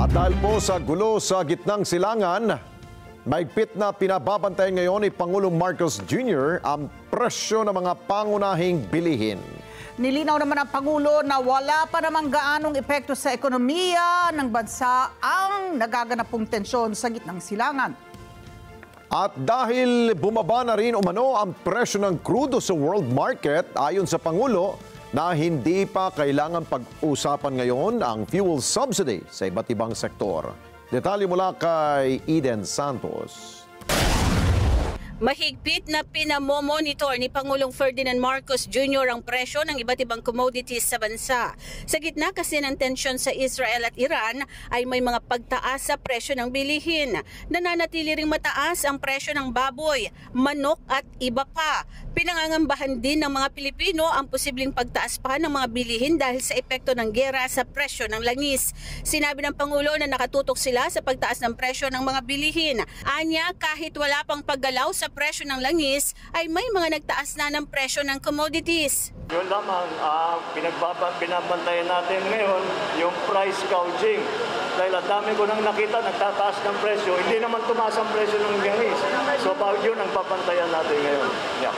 At dahil po sa gulo sa gitnang silangan, mahigpit na pinababantayan ngayon ni Pangulong Marcos Jr. ang presyo ng mga pangunahing bilihin. Nilinaw naman ng Pangulo na wala pa namang gaanong epekto sa ekonomiya ng bansa ang nagaganapong tensyon sa gitnang silangan. At dahil bumaba na rin umano ang presyo ng krudo sa world market, ayon sa Pangulo, na hindi pa kailangan pag-usapan ngayon ang fuel subsidy sa iba't ibang sektor. Detalye mula kay Eden Santos. Mahigpit na pinamomonitor ni Pangulong Ferdinand Marcos Jr. ang presyo ng iba't ibang commodities sa bansa. Sa gitna kasi ng tensyon sa Israel at Iran ay may mga pagtaas sa presyo ng bilihin. Nananatili ring mataas ang presyo ng baboy, manok at iba pa. Pinangangambahan din ng mga Pilipino ang posibleng pagtaas pa ng mga bilihin dahil sa epekto ng gera sa presyo ng langis. Sinabi ng Pangulo na nakatutok sila sa pagtaas ng presyo ng mga bilihin. Anya, kahit wala pang paggalaw sa presyo ng langis, ay may mga nagtaas na ng presyo ng commodities. Yun lamang, binabantayan natin ngayon yung price gouging. Dahil ang dami ko nang nakita, nagtataas ng presyo, hindi naman tumaas ang presyo ng langis. So yun ang babantayan natin ngayon. Yeah,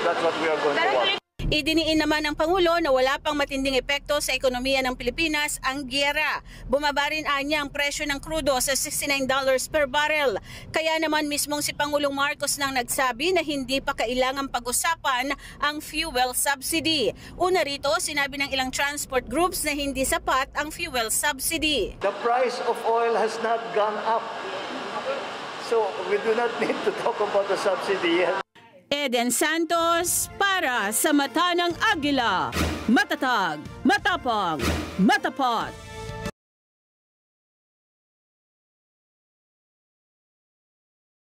that's what we are going to watch. Idiniin naman ng Pangulo na wala pang matinding epekto sa ekonomiya ng Pilipinas ang giyera. Bumaba rin anya ang presyo ng krudo sa $69 per barrel. Kaya naman mismong si Pangulong Marcos nang nagsabi na hindi pa kailangang pag-usapan ang fuel subsidy. Una rito, sinabi ng ilang transport groups na hindi sapat ang fuel subsidy. The price of oil has not gone up. So we do not need to talk about the subsidy yet. Eden Santos para sa Mata ng Agila. Matatag, matapang, matapat.